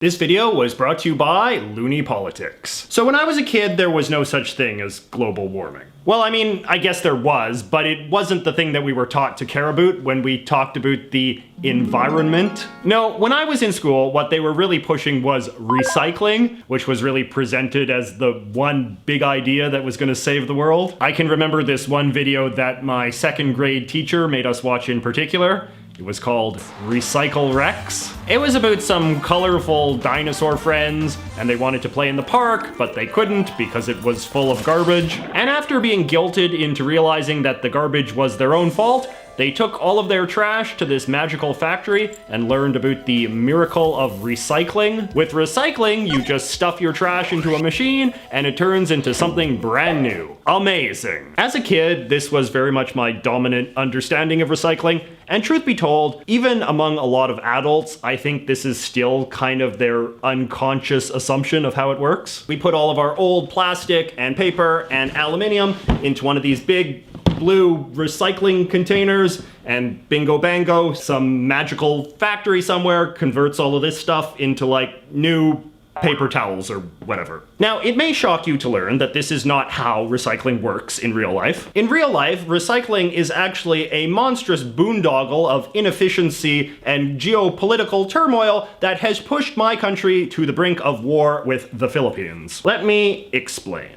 This video was brought to you by Loony Politics. So when I was a kid, there was no such thing as global warming. Well, I mean, I guess there was, but it wasn't the thing that we were taught to care about when we talked about the environment. No, when I was in school, what they were really pushing was recycling, which was really presented as the one big idea that was going to save the world. I can remember this one video that my second grade teacher made us watch in particular. It was called Recycle Rex. It was about some colorful dinosaur friends, and they wanted to play in the park, but they couldn't because it was full of garbage. And after being guilted into realizing that the garbage was their own fault, they took all of their trash to this magical factory and learned about the miracle of recycling. With recycling, you just stuff your trash into a machine and it turns into something brand new. Amazing. As a kid, this was very much my dominant understanding of recycling. And truth be told, even among a lot of adults, I think this is still kind of their unconscious assumption of how it works. We put all of our old plastic and paper and aluminium into one of these big blue recycling containers, and bingo bango, some magical factory somewhere converts all of this stuff into like new paper towels or whatever. Now, it may shock you to learn that this is not how recycling works in real life. In real life, recycling is actually a monstrous boondoggle of inefficiency and geopolitical turmoil that has pushed my country to the brink of war with the Philippines. Let me explain.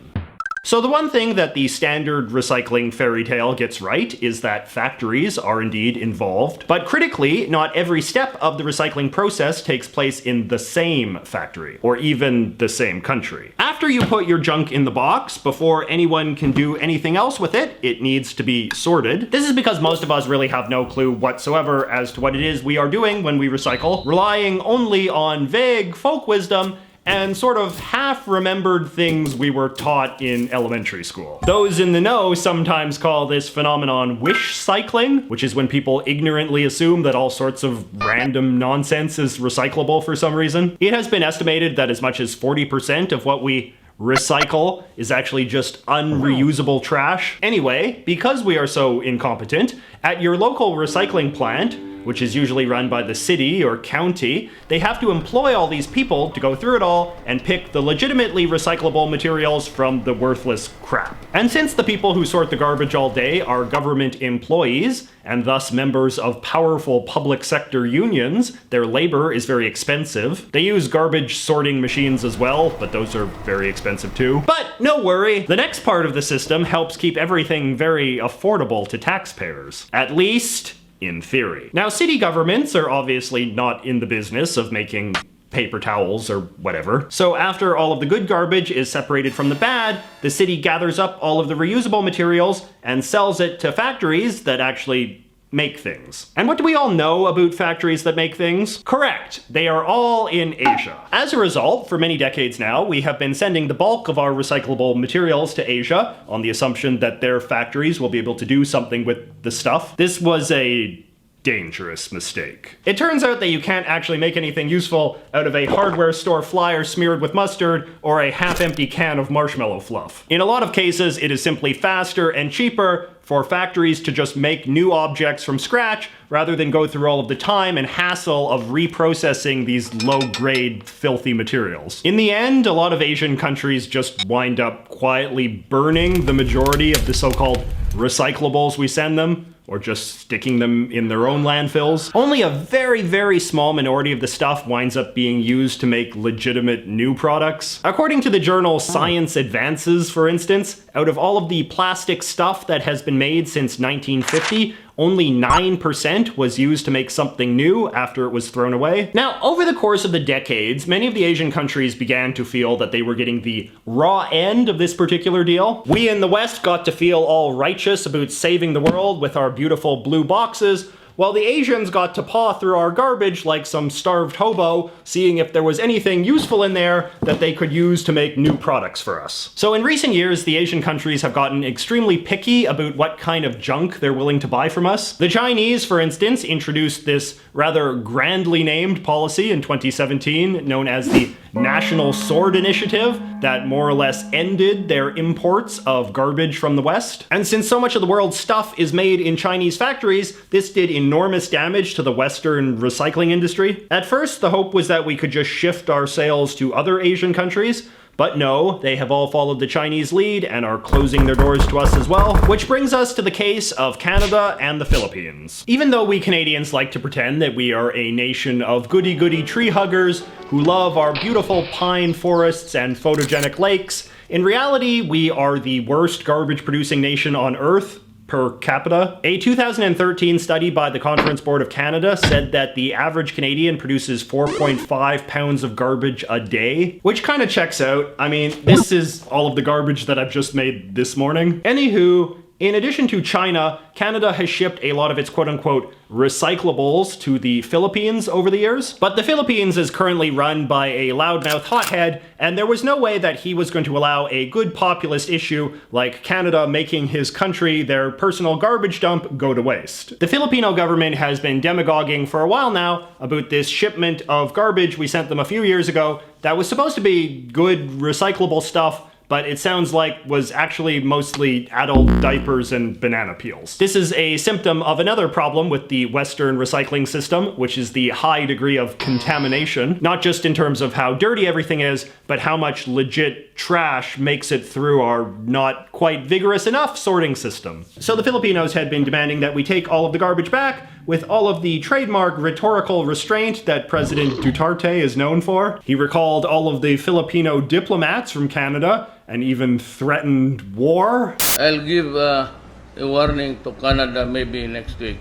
So the one thing that the standard recycling fairy tale gets right is that factories are indeed involved, but critically, not every step of the recycling process takes place in the same factory, or even the same country. After you put your junk in the box, before anyone can do anything else with it, it needs to be sorted. This is because most of us really have no clue whatsoever as to what it is we are doing when we recycle, relying only on vague folk wisdom and sort of half-remembered things we were taught in elementary school. Those in the know sometimes call this phenomenon wish cycling, which is when people ignorantly assume that all sorts of random nonsense is recyclable for some reason. It has been estimated that as much as 40% of what we recycle is actually just unreusable trash. Anyway, because we are so incompetent, at your local recycling plant, which is usually run by the city or county, they have to employ all these people to go through it all and pick the legitimately recyclable materials from the worthless crap. And since the people who sort the garbage all day are government employees, and thus members of powerful public sector unions, their labor is very expensive. They use garbage sorting machines as well, but those are very expensive too. But no worry, the next part of the system helps keep everything very affordable to taxpayers. At least in theory. Now, city governments are obviously not in the business of making paper towels or whatever. So after all of the good garbage is separated from the bad, the city gathers up all of the reusable materials and sells it to factories that actually make things. And what do we all know about factories that make things? Correct, they are all in Asia. As a result, for many decades now, we have been sending the bulk of our recyclable materials to Asia on the assumption that their factories will be able to do something with the stuff. This was a dangerous mistake. It turns out that you can't actually make anything useful out of a hardware store flyer smeared with mustard or a half-empty can of marshmallow fluff. In a lot of cases, it is simply faster and cheaper for factories to just make new objects from scratch rather than go through all of the time and hassle of reprocessing these low-grade, filthy materials. In the end, a lot of Asian countries just wind up quietly burning the majority of the so-called recyclables we send them, or just sticking them in their own landfills. Only a very, very small minority of the stuff winds up being used to make legitimate new products. According to the journal Science Advances, for instance, out of all of the plastic stuff that has been made since 1950, only 9% was used to make something new after it was thrown away. Now, over the course of the decades, many of the Asian countries began to feel that they were getting the raw end of this particular deal. We in the West got to feel all righteous about saving the world with our beautiful blue boxes, while the Asians got to paw through our garbage like some starved hobo, seeing if there was anything useful in there that they could use to make new products for us. So in recent years, the Asian countries have gotten extremely picky about what kind of junk they're willing to buy from us. The Chinese, for instance, introduced this rather grandly named policy in 2017, known as the national sword initiative that more or less ended their imports of garbage from the West. And since so much of the world's stuff is made in Chinese factories, this did enormous damage to the Western recycling industry. At first, the hope was that we could just shift our sales to other Asian countries, but no, they have all followed the Chinese lead and are closing their doors to us as well, which brings us to the case of Canada and the Philippines. Even though we Canadians like to pretend that we are a nation of goody-goody tree huggers who love our beautiful pine forests and photogenic lakes, in reality, we are the worst garbage-producing nation on Earth per capita. A 2013 study by the Conference Board of Canada said that the average Canadian produces 4.5 pounds of garbage a day, which kind of checks out. I mean, this is all of the garbage that I've just made this morning. Anywho, in addition to China, Canada has shipped a lot of its quote-unquote recyclables to the Philippines over the years. But the Philippines is currently run by a loudmouth hothead, and there was no way that he was going to allow a good populist issue like Canada making his country their personal garbage dump go to waste. The Filipino government has been demagoguing for a while now about this shipment of garbage we sent them a few years ago that was supposed to be good recyclable stuff, but it sounds like was actually mostly adult diapers and banana peels. This is a symptom of another problem with the Western recycling system, which is the high degree of contamination, not just in terms of how dirty everything is, but how much legit trash makes it through our not quite vigorous enough sorting system. So the Filipinos had been demanding that we take all of the garbage back, with all of the trademark rhetorical restraint that President Duterte is known for. He recalled all of the Filipino diplomats from Canada and even threatened war. I'll give a warning to Canada maybe next week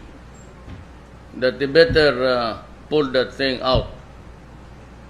that they better pull that thing out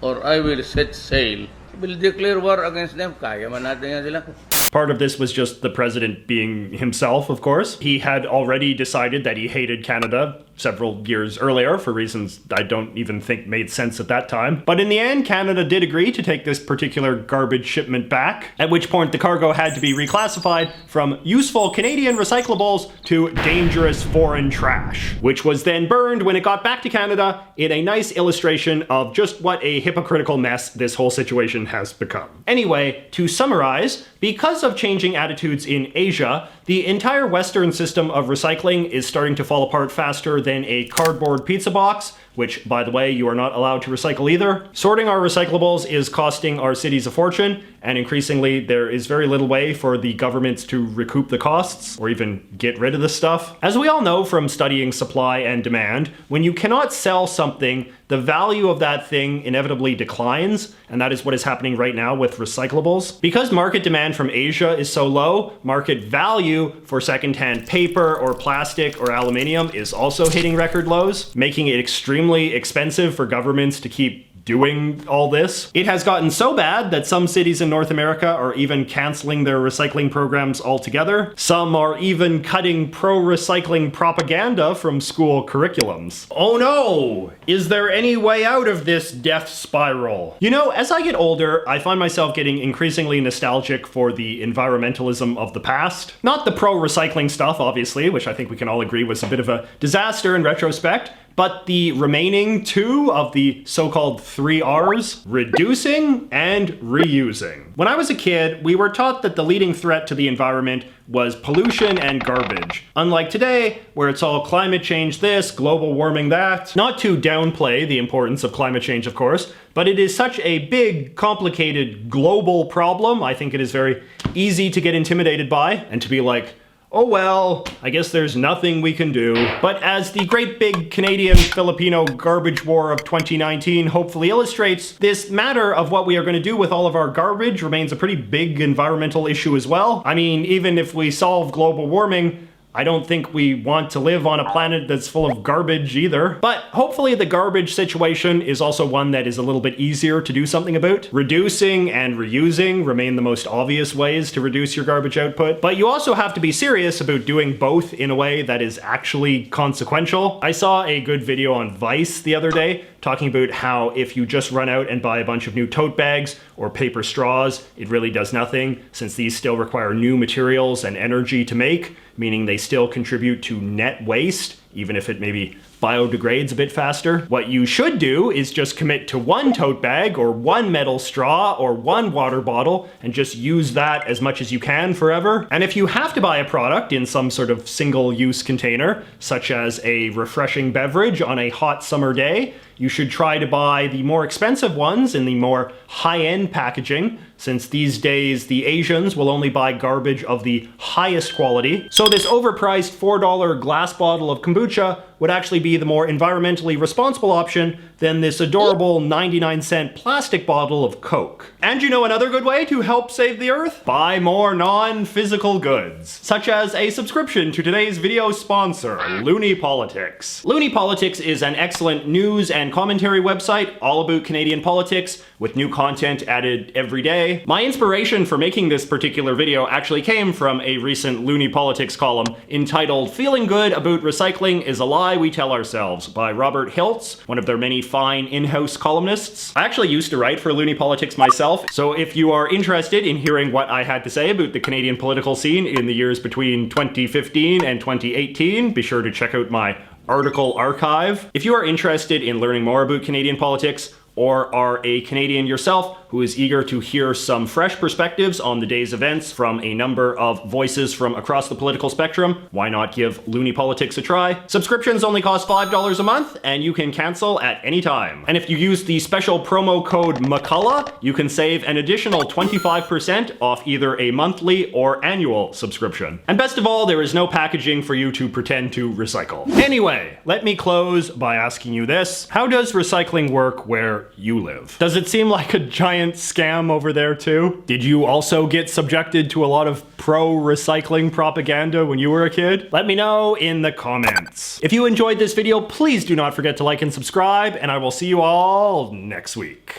or I will set sail. We'll declare war against them. Kaya man natin yan sila. Part of this was just the president being himself, of course. He had already decided that he hated Canada several years earlier for reasons I don't even think made sense at that time. But in the end, Canada did agree to take this particular garbage shipment back, at which point the cargo had to be reclassified from useful Canadian recyclables to dangerous foreign trash, which was then burned when it got back to Canada in a nice illustration of just what a hypocritical mess this whole situation has become. Anyway, to summarize, because of changing attitudes in Asia, the entire Western system of recycling is starting to fall apart faster than a cardboard pizza box, which, by the way, you are not allowed to recycle either. Sorting our recyclables is costing our cities a fortune, and increasingly there is very little way for the governments to recoup the costs, or even get rid of the stuff. As we all know from studying supply and demand, when you cannot sell something, the value of that thing inevitably declines, and that is what is happening right now with recyclables. Because market demand from Asia is so low, market value for secondhand paper or plastic or aluminium is also hitting record lows, making it extremely expensive for governments to keep doing all this. It has gotten so bad that some cities in North America are even canceling their recycling programs altogether. Some are even cutting pro-recycling propaganda from school curriculums. Oh no! Is there any way out of this death spiral? You know, as I get older, I find myself getting increasingly nostalgic for the environmentalism of the past. Not the pro-recycling stuff, obviously, which I think we can all agree was a bit of a disaster in retrospect, but the remaining two of the so-called 3 R's, reducing and reusing. When I was a kid, we were taught that the leading threat to the environment was pollution and garbage. Unlike today, where it's all climate change this, global warming that. Not to downplay the importance of climate change, of course, but it is such a big, complicated, global problem, I think it is very easy to get intimidated by, and to be like, oh well, I guess there's nothing we can do. But as the great big Canadian-Filipino garbage war of 2019 hopefully illustrates, this matter of what we are going to do with all of our garbage remains a pretty big environmental issue as well. I mean, even if we solve global warming, I don't think we want to live on a planet that's full of garbage either. But hopefully the garbage situation is also one that is a little bit easier to do something about. Reducing and reusing remain the most obvious ways to reduce your garbage output, but you also have to be serious about doing both in a way that is actually consequential. I saw a good video on Vice the other day talking about how if you just run out and buy a bunch of new tote bags or paper straws, it really does nothing, since these still require new materials and energy to make, meaning they still contribute to net waste, even if it maybe biodegrades a bit faster. What you should do is just commit to one tote bag or one metal straw or one water bottle and just use that as much as you can forever. And if you have to buy a product in some sort of single-use container, such as a refreshing beverage on a hot summer day, you should try to buy the more expensive ones in the more high-end packaging, since these days the Asians will only buy garbage of the highest quality. So this overpriced $4 glass bottle of kombucha would actually be the more environmentally responsible option than this adorable 99-cent plastic bottle of Coke. And you know another good way to help save the earth? Buy more non-physical goods, such as a subscription to today's video sponsor, Looney Politics. Looney Politics is an excellent news and commentary website all about Canadian politics, with new content added every day. My inspiration for making this particular video actually came from a recent Looney Politics column entitled "Feeling Good About Recycling is a Lie We Tell Ourselves" by Robert Hiltz, one of their many fine in-house columnists. I actually used to write for Looney Politics myself, so if you are interested in hearing what I had to say about the Canadian political scene in the years between 2015 and 2018, be sure to check out my article archive. If you are interested in learning more about Canadian politics, or are a Canadian yourself who is eager to hear some fresh perspectives on the day's events from a number of voices from across the political spectrum, why not give Looney Politics a try? Subscriptions only cost $5 a month, and you can cancel at any time. And if you use the special promo code McCullough, you can save an additional 25% off either a monthly or annual subscription. And best of all, there is no packaging for you to pretend to recycle. Anyway, let me close by asking you this. How does recycling work where you live? Does it seem like a giant scam over there too? Did you also get subjected to a lot of pro-recycling propaganda when you were a kid? Let me know in the comments. If you enjoyed this video, please do not forget to like and subscribe, and I will see you all next week.